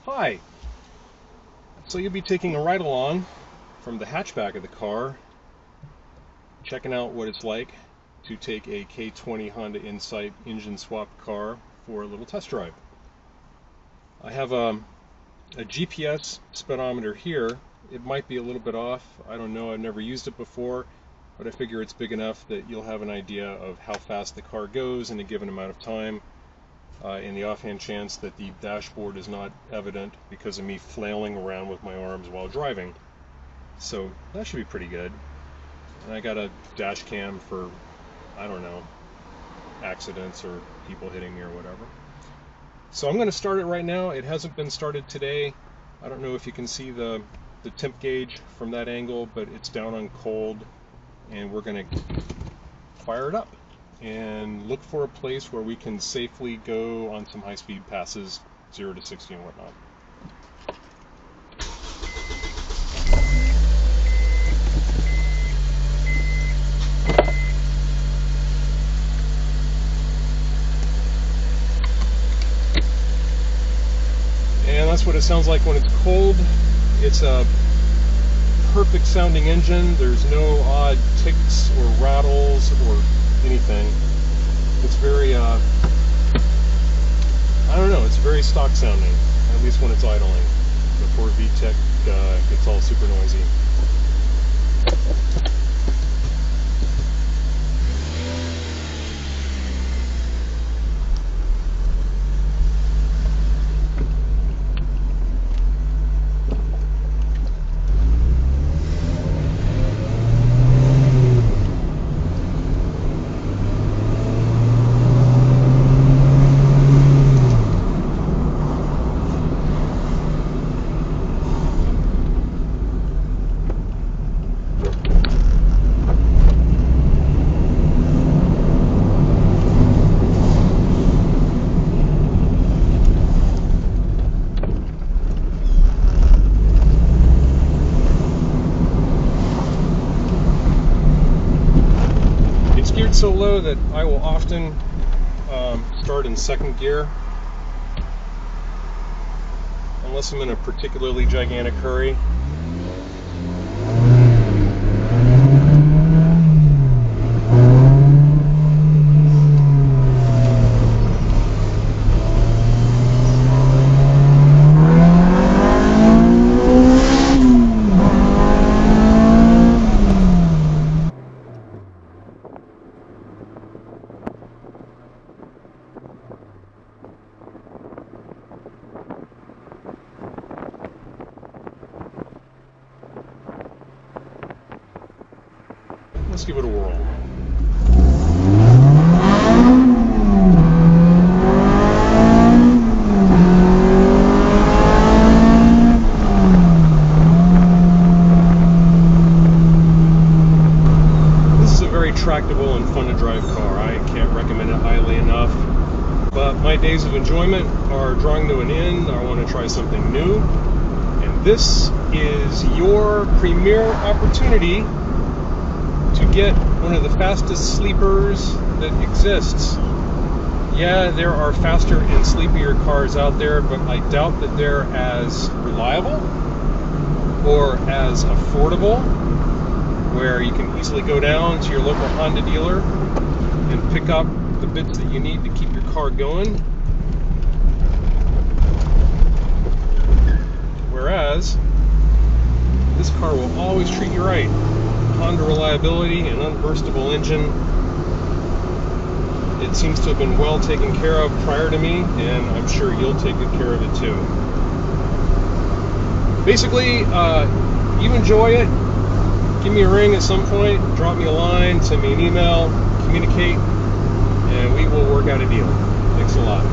Hi! So you'll be taking a ride along from the hatchback of the car, checking out what it's like to take a K20 Honda Insight engine swap car for a little test drive. I have a GPS speedometer here. It might be a little bit off. I don't know. I've never used it before, but I figure it's big enough that you'll have an idea of how fast the car goes in a given amount of time. In the offhand chance that the dashboard is not evident because of me flailing around with my arms while driving. So that should be pretty good. And I got a dash cam for, I don't know, accidents or people hitting me or whatever. So I'm going to start it right now. It hasn't been started today. I don't know if you can see the temp gauge from that angle, but it's down on cold, and we're going to fire it up and look for a place where we can safely go on some high-speed passes, 0 to 60 and whatnot. And that's what it sounds like when it's cold. It's a perfect sounding engine. There's no odd ticks or rattles or anything. It's very, I don't know, it's very stock sounding, at least when it's idling, before VTEC gets all super noisy. So low that I will often start in second gear unless I'm in a particularly gigantic hurry. Let's give it a whirl. This is a very tractable and fun to drive car. I can't recommend it highly enough. But my days of enjoyment are drawing to an end. I want to try something new. And this is your premier opportunity to get one of the fastest sleepers that exists. Yeah, there are faster and sleepier cars out there, but I doubt that they're as reliable or as affordable, where you can easily go down to your local Honda dealer and pick up the bits that you need to keep your car going. Whereas this car will always treat you right. Honda reliability and unburstable engine. It seems to have been well taken care of prior to me, and I'm sure you'll take good care of it too. Basically, you enjoy it, give me a ring at some point, drop me a line, send me an email, communicate, and we will work out a deal. Thanks a lot.